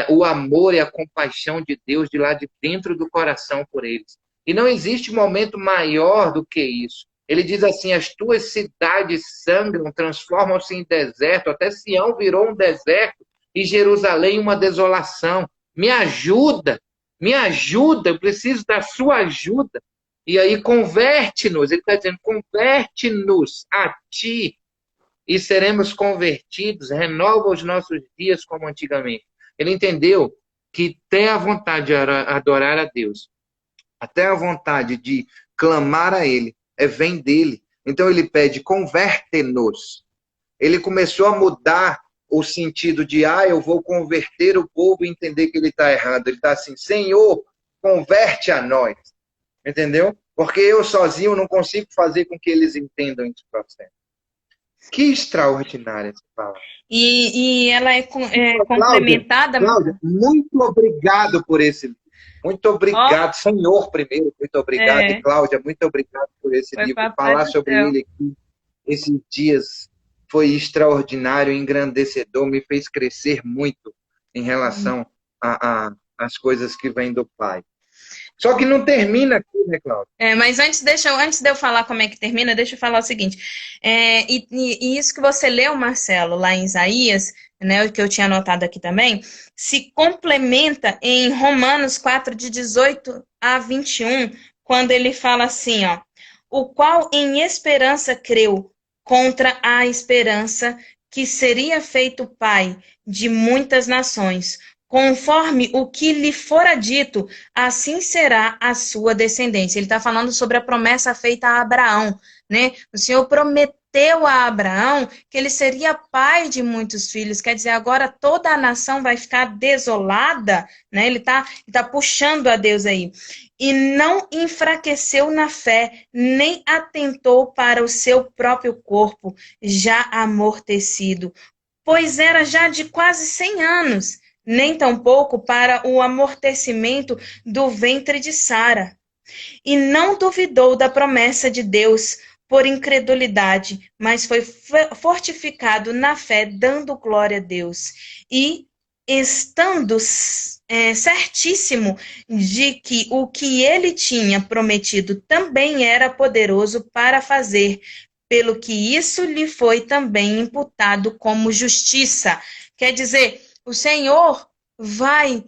o amor e a compaixão de Deus de lá de dentro do coração por eles. E não existe momento maior do que isso. Ele diz assim, as tuas cidades sangram, transformam-se em deserto, até Sião virou um deserto e Jerusalém uma desolação. Me ajuda, eu preciso da sua ajuda. E aí converte-nos, ele está dizendo, converte-nos a ti. e seremos convertidos, renova os nossos dias como antigamente. Ele entendeu que ter a vontade de adorar a Deus, até a vontade de clamar a Ele, vem dele. Então ele pede, converte-nos. Ele começou a mudar o sentido de, eu vou converter o povo e entender que ele está errado. Ele está assim, Senhor, converte a nós. Entendeu? Porque eu sozinho não consigo fazer com que eles entendam esse processo. Que extraordinária essa palavra. E ela é Cláudia, complementada... Cláudia, muito obrigado por esse livro. Muito obrigado, Senhor, primeiro, muito obrigado. E Cláudia, muito obrigado por esse livro. Falar sobre ele aqui, esses dias, foi extraordinário, engrandecedor, me fez crescer muito em relação às coisas que vêm do Pai. Só que não termina aqui, né, Cláudia? Mas antes de eu falar como é que termina, deixa eu falar o seguinte. E isso que você leu, Marcelo, lá em Isaías, né, o que eu tinha anotado aqui também, se complementa em Romanos 4, de 18 a 21, quando ele fala assim, ó, o qual em esperança creu contra a esperança que seria feito pai de muitas nações. Conforme o que lhe fora dito, assim será a sua descendência. Ele está falando sobre a promessa feita a Abraão, né? O Senhor prometeu a Abraão que ele seria pai de muitos filhos. Quer dizer, agora toda a nação vai ficar desolada, né? Ele tá puxando a Deus aí. E não enfraqueceu na fé, nem atentou para o seu próprio corpo, já amortecido, pois era já de quase 100 anos. Nem tampouco para o amortecimento do ventre de Sara. E não duvidou da promessa de Deus por incredulidade, mas foi fortificado na fé, dando glória a Deus. E estando certíssimo de que o que ele tinha prometido também era poderoso para fazer, pelo que isso lhe foi também imputado como justiça. Quer dizer, o Senhor vai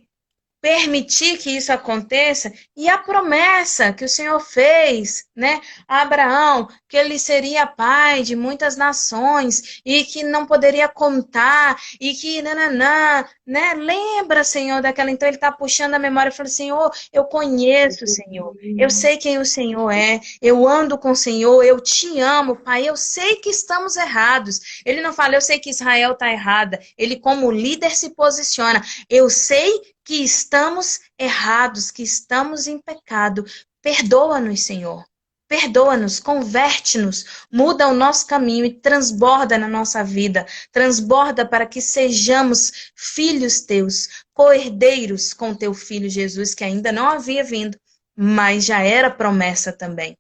permitir que isso aconteça, e a promessa que o Senhor fez, né, a Abraão, que ele seria pai de muitas nações, e que não poderia contar, e que nananã, né, lembra, Senhor, daquela, então ele está puxando a memória, e fala, Senhor, eu conheço o Senhor, eu sei quem o Senhor é, eu ando com o Senhor, eu te amo, Pai, eu sei que estamos errados. Ele não fala, eu sei que Israel está errada, ele como líder se posiciona, eu sei que estamos errados, que estamos em pecado. Perdoa-nos, Senhor. Perdoa-nos, converte-nos, muda o nosso caminho e transborda na nossa vida. Transborda para que sejamos filhos teus, co-herdeiros com teu filho Jesus, que ainda não havia vindo, mas já era promessa também,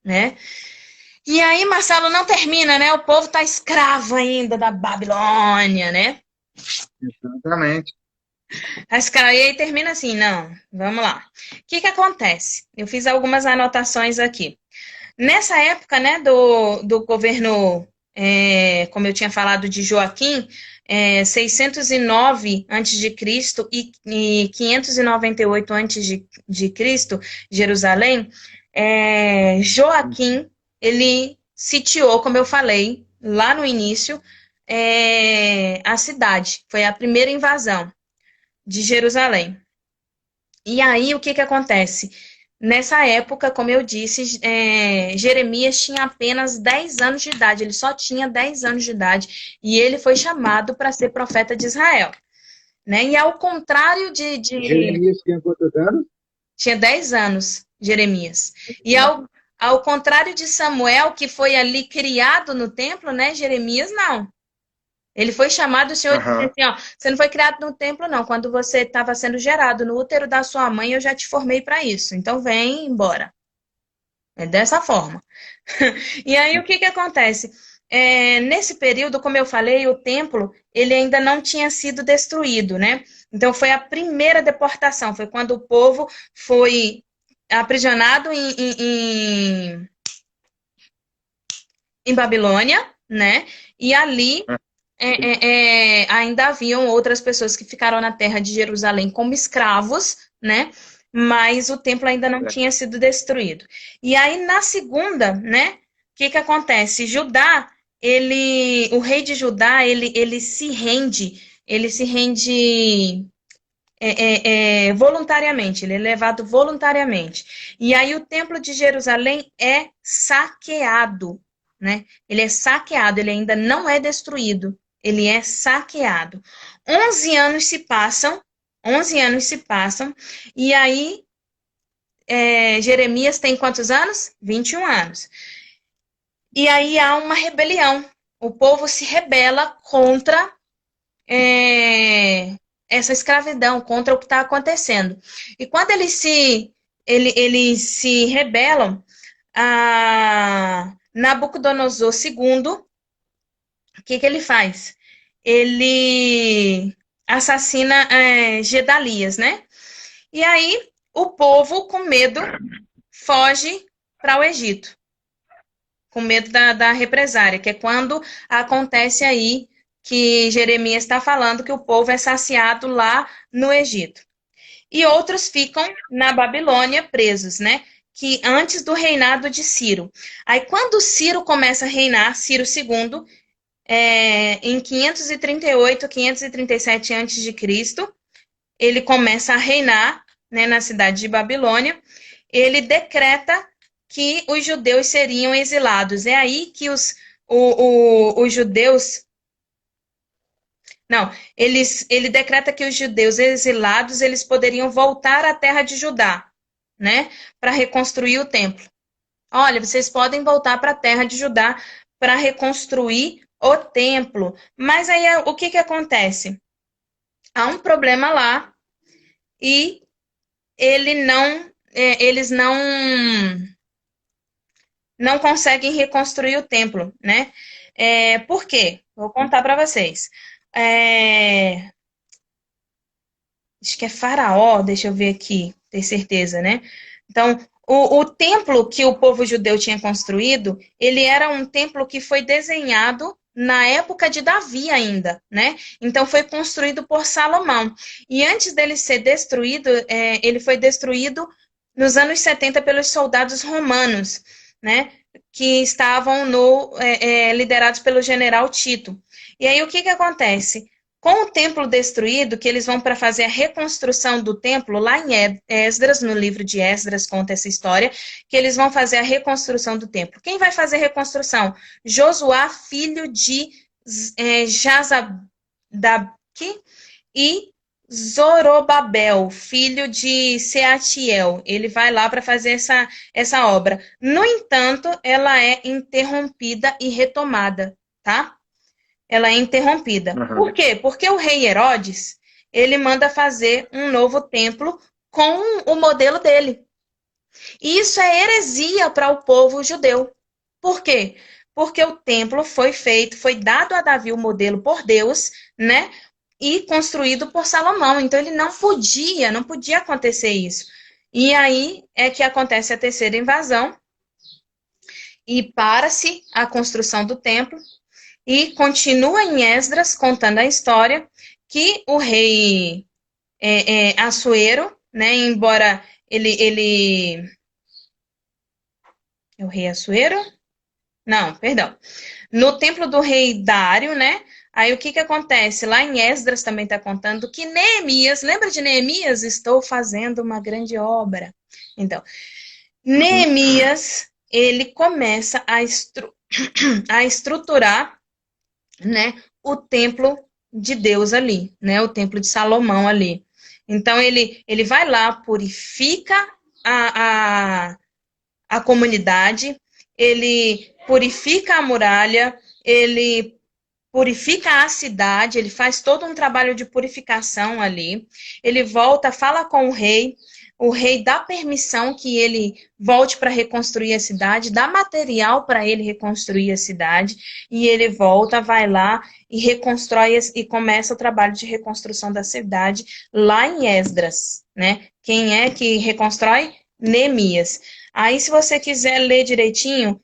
né? E aí, Marcelo, não termina, né? O povo está escravo ainda da Babilônia, né? Exatamente. E aí termina assim, não, vamos lá. O que acontece? Eu fiz algumas anotações aqui. Nessa época, né, do governo, como eu tinha falado de Joaquim, 609 a.C. e 598 a.C., Jerusalém, Joaquim, ele sitiou, como eu falei lá no início, a cidade. Foi a primeira invasão de Jerusalém. E aí, o que acontece? Nessa época, como eu disse, Jeremias tinha apenas 10 anos de idade, ele só tinha 10 anos de idade, e ele foi chamado para ser profeta de Israel. Né? E ao contrário de... Jeremias tinha quantos anos? Tinha 10 anos, Jeremias. E ao contrário de Samuel, que foi ali criado no templo, né? Jeremias não. Ele foi chamado, o Senhor disse assim, ó, você não foi criado no templo, não. Quando você estava sendo gerado no útero da sua mãe, eu já te formei para isso. Então, vem embora. É dessa forma. E aí, o que acontece? Nesse período, como eu falei, o templo, ele ainda não tinha sido destruído, né? Então, foi a primeira deportação. Foi quando o povo foi aprisionado em Babilônia, né? E ali... ainda haviam outras pessoas que ficaram na terra de Jerusalém como escravos, né? Mas o templo ainda não tinha sido destruído. E aí, na segunda, né? O que acontece? Judá, o rei de Judá, ele se rende voluntariamente, ele é levado voluntariamente. E aí o templo de Jerusalém é saqueado, né? Ele é saqueado, ele ainda não é destruído, ele é saqueado. 11 anos se passam, 11 anos se passam, e aí Jeremias tem quantos anos? 21 anos. E aí há uma rebelião. O povo se rebela contra essa escravidão, contra o que está acontecendo. E quando eles se rebelam, Nabucodonosor II, o que ele faz? Ele assassina Gedalias, né? E aí o povo, com medo, foge para o Egito, com medo da represária, que é quando acontece aí que Jeremias está falando que o povo é saciado lá no Egito. E outros ficam na Babilônia presos, né? Que antes do reinado de Ciro. Aí quando Ciro começa a reinar, Ciro II, em 538, 537 a.C., ele começa a reinar, né, na cidade de Babilônia. Ele decreta que os judeus seriam exilados. É aí que os judeus... Não, ele decreta que os judeus exilados eles poderiam voltar à terra de Judá, né, para reconstruir o templo. Olha, vocês podem voltar para a terra de Judá para reconstruir o templo. Mas aí o que acontece? Há um problema lá e eles não conseguem reconstruir o templo, né? Por quê? Vou contar para vocês. Acho que é Faraó, deixa eu ver aqui, ter certeza, né? Então, o templo que o povo judeu tinha construído, ele era um templo que foi desenhado na época de Davi ainda, né? Então, foi construído por Salomão. E antes dele ser destruído, ele foi destruído nos anos 70 pelos soldados romanos, né? Que estavam liderados pelo general Tito. E aí, o que acontece? Com o templo destruído, que eles vão para fazer a reconstrução do templo, lá em Esdras, no livro de Esdras, conta essa história, que eles vão fazer a reconstrução do templo. Quem vai fazer a reconstrução? Josuá, filho de Jazadaki, e Zorobabel, filho de Seatiel. Ele vai lá para fazer essa obra. No entanto, ela é interrompida e retomada, tá? Ela é interrompida. Uhum. Por quê? Porque o rei Herodes, ele manda fazer um novo templo com o modelo dele. E isso é heresia para o povo judeu. Por quê? Porque o templo foi dado a Davi o modelo por Deus, né? E construído por Salomão. Então ele não podia acontecer isso. E aí é que acontece a terceira invasão e para-se a construção do templo. E continua em Esdras contando a história que o rei Assuero, né, embora ele... É o rei Assuero? Não, perdão. No templo do rei Dário, né, aí o que acontece? Lá em Esdras também está contando que Neemias, lembra de Neemias? Estou fazendo uma grande obra. Então, Neemias, ele começa a estruturar, né, o templo de Deus ali, né, o templo de Salomão ali. Então, ele vai lá, purifica a comunidade, ele purifica a muralha, ele purifica a cidade, ele faz todo um trabalho de purificação ali, ele volta, fala com o rei dá permissão que ele volte para reconstruir a cidade, dá material para ele reconstruir a cidade, e ele volta, vai lá e reconstrói e começa o trabalho de reconstrução da cidade lá em Esdras, né? Quem é que reconstrói? Neemias. Aí, se você quiser ler direitinho,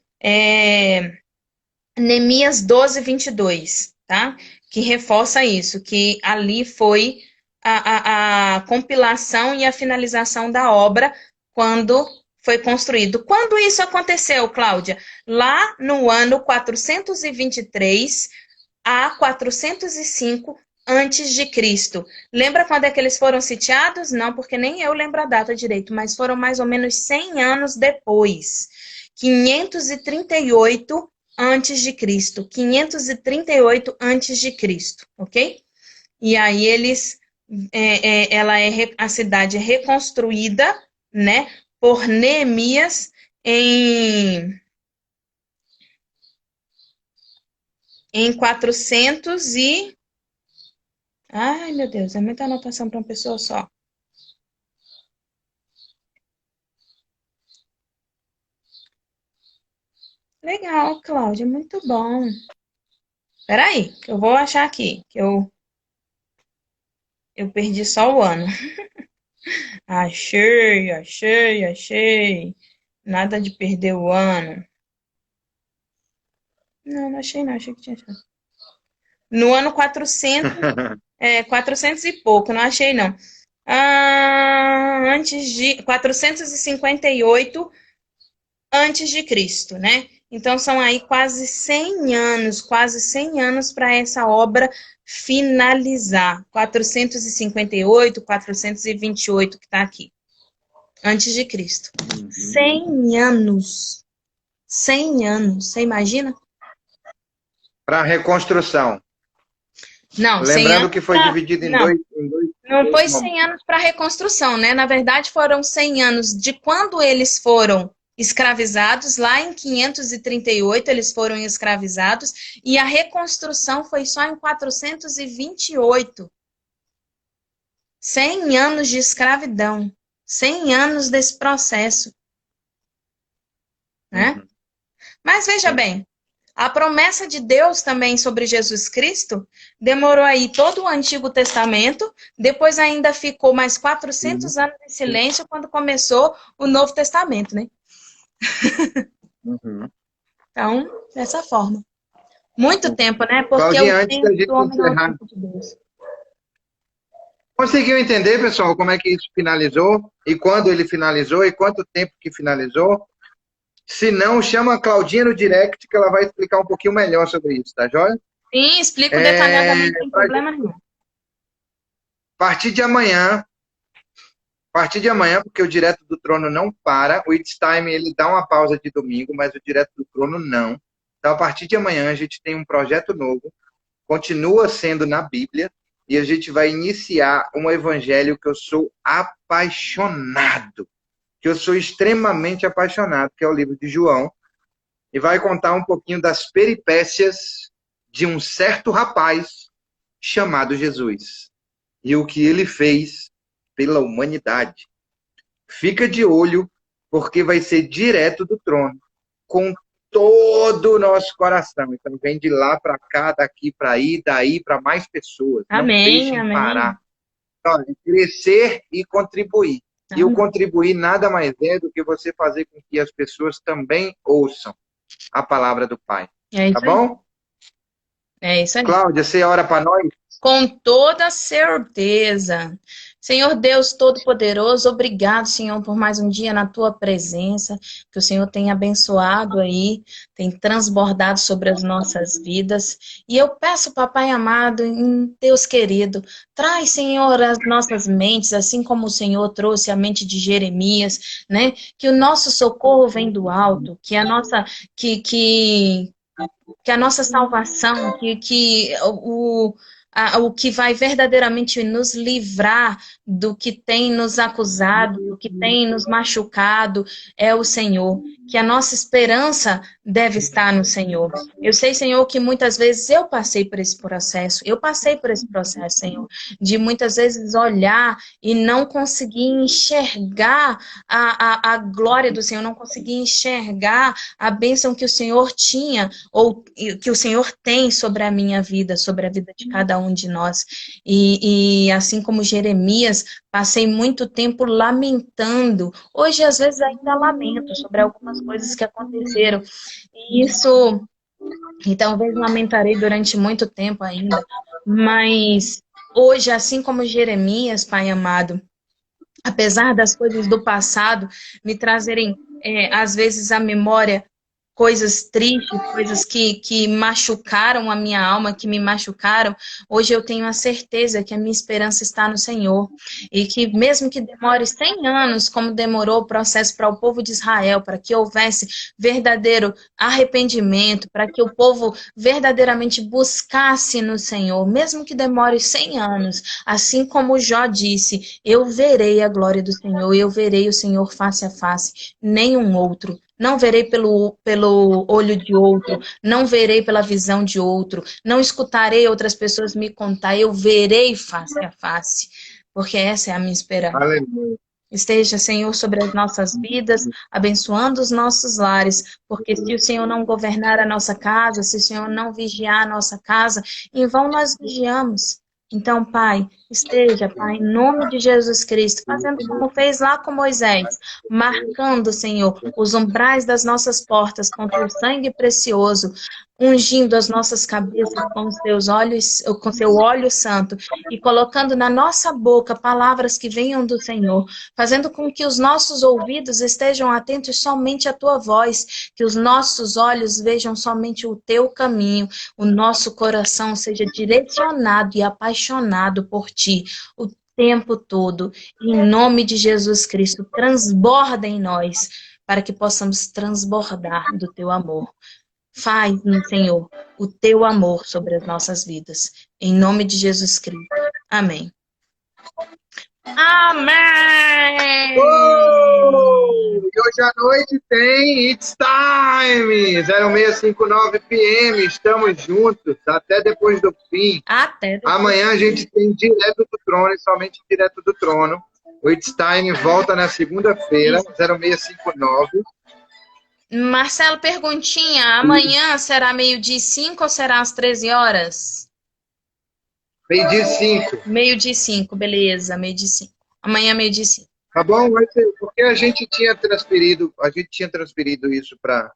Neemias 12, 22, tá? Que reforça isso, que ali foi a compilação e a finalização da obra quando foi construído. Quando isso aconteceu, Cláudia? Lá no ano 423 a 405 antes de Cristo. Lembra quando é que eles foram sitiados? Não, porque nem eu lembro a data direito, mas foram mais ou menos 100 anos depois. 538 antes de Cristo. 538 antes de Cristo, ok? E aí a cidade é reconstruída, né, por Neemias em 400 e... Ai, meu Deus, é muita anotação para uma pessoa só. Legal, Cláudia, muito bom. Espera aí, que eu vou achar aqui, que eu perdi só o ano. Achei, achei, achei. Nada de perder o ano. Não, não achei não, achei que tinha achado. No ano 400 e pouco, não achei não. Antes de 458 antes de Cristo, né? Então são aí quase 100 anos para essa obra finalizar. 458, 428 que está aqui. Antes de Cristo. 100 anos. 100 anos. Você imagina? Para a reconstrução. Não, Lembrando que foi dividido em dois. Não foi 100 anos para a reconstrução, né? Na verdade, foram 100 anos de quando eles foram escravizados, lá em 538 eles foram escravizados, e a reconstrução foi só em 428. 100 anos de escravidão. 100 anos desse processo. Né? Mas veja bem, a promessa de Deus também sobre Jesus Cristo demorou aí todo o Antigo Testamento, depois ainda ficou mais 400 anos de silêncio quando começou o Novo Testamento, né? Então, dessa forma. Muito tempo, né? Porque Claudinha, o tempo do homem não é o tempo de Deus. Conseguiu entender, pessoal, como é que isso finalizou? E quando ele finalizou? E quanto tempo que finalizou? Se não, chama a Claudinha no direct que ela vai explicar um pouquinho melhor sobre isso, tá joia? Sim, explico detalhadamente, sem problema nenhum. A partir de amanhã, porque o Direto do Trono não para, o It's Time ele dá uma pausa de domingo, mas o Direto do Trono não. Então, a partir de amanhã, a gente tem um projeto novo, continua sendo na Bíblia, e a gente vai iniciar um evangelho que eu sou apaixonado, que eu sou extremamente apaixonado, que é o livro de João, e vai contar um pouquinho das peripécias de um certo rapaz chamado Jesus, e o que ele fez pela humanidade. Fica de olho, porque vai ser direto do trono, com todo o nosso coração. Então, vem de lá para cá, daqui para aí, daí para mais pessoas. Amém, não deixem amém. parar. Então, crescer e contribuir. Amém. E o contribuir nada mais é do que você fazer com que as pessoas também ouçam a palavra do Pai. Tá bom? É isso aí. Cláudia, você ora para nós? Com toda certeza. Senhor Deus Todo-Poderoso, obrigado, Senhor, por mais um dia na Tua presença, que o Senhor tem abençoado aí, tem transbordado sobre as nossas vidas. E eu peço, Papai amado, Deus querido, traz, Senhor, as nossas mentes, assim como o Senhor trouxe a mente de Jeremias, né? Que o nosso socorro vem do alto, que a nossa, que a nossa salvação, o que vai verdadeiramente nos livrar do que tem nos acusado, do que tem nos machucado, é o Senhor. Que a nossa esperança deve estar no Senhor. Eu sei, Senhor, que muitas vezes eu passei por esse processo, Senhor, de muitas vezes olhar e não conseguir enxergar a glória do Senhor, não conseguir enxergar a bênção que o Senhor tinha, ou que o Senhor tem sobre a minha vida, sobre a vida de cada um de nós. E assim como Jeremias, passei muito tempo lamentando. Hoje, às vezes, ainda lamento sobre algumas coisas que aconteceram. E talvez lamentarei durante muito tempo ainda. Mas hoje, assim como Jeremias, Pai amado, apesar das coisas do passado me trazerem, às vezes, à memória coisas tristes, coisas que machucaram a minha alma, que me machucaram, hoje eu tenho a certeza que a minha esperança está no Senhor. E que mesmo que demore 100 anos, como demorou o processo para o povo de Israel, para que houvesse verdadeiro arrependimento, para que o povo verdadeiramente buscasse no Senhor, mesmo que demore 100 anos, assim como Jó disse, eu verei a glória do Senhor, eu verei o Senhor face a face, nenhum outro. Não verei pelo olho de outro, não verei pela visão de outro, não escutarei outras pessoas me contar, eu verei face a face, porque essa é a minha esperança. Aleluia. Esteja, Senhor, sobre as nossas vidas, abençoando os nossos lares, porque se o Senhor não governar a nossa casa, se o Senhor não vigiar a nossa casa, em vão nós vigiamos. Então, Pai, esteja, Pai, em nome de Jesus Cristo, fazendo como fez lá com Moisés, marcando, Senhor, os umbrais das nossas portas com teu sangue precioso, ungindo as nossas cabeças com os teus olhos, com seu óleo santo e colocando na nossa boca palavras que venham do Senhor, fazendo com que os nossos ouvidos estejam atentos somente à tua voz, que os nossos olhos vejam somente o teu caminho, o nosso coração seja direcionado e apaixonado por ti o tempo todo. Em nome de Jesus Cristo, transborda em nós, para que possamos transbordar do teu amor. Faz, Senhor, o teu amor sobre as nossas vidas. Em nome de Jesus Cristo. Amém. Amém! E hoje à noite tem It's Time! 0659 PM, estamos juntos, até depois do fim. Até depois. Amanhã a gente tem direto do trono, e somente direto do trono. O It's Time volta na segunda-feira, 0659. Marcelo, perguntinha. Amanhã será 12h05 ou será às 13 horas? 12h05. 12h05, beleza, 12h05. Amanhã 12h05. Tá bom? Porque a gente tinha transferido isso para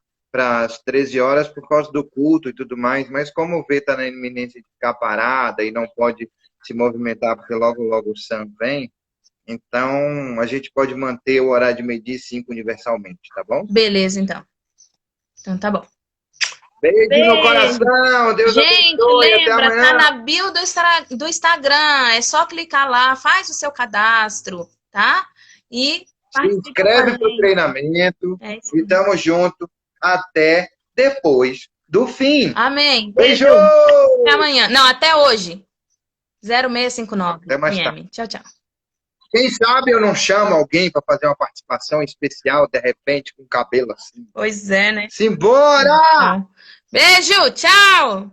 as 13 horas por causa do culto e tudo mais, mas como o V está na iminência de ficar parada e não pode se movimentar porque logo o Sam vem, então a gente pode manter o horário de 12h05 universalmente, tá bom? Beleza, então. Então tá bom. Beijo no coração, Deus gente, abençoe, lembra, até amanhã. tá na bio do Instagram, é só clicar lá, faz o seu cadastro, tá? E se inscreve pro treinamento e tamo junto até depois do fim. Amém. Beijo! Até amanhã. Não, até hoje. 0659. Até mais tarde. Tchau, tchau. Quem sabe eu não chamo alguém para fazer uma participação especial, de repente, com cabelo assim. Pois é, né? Simbora! Beijo, tchau!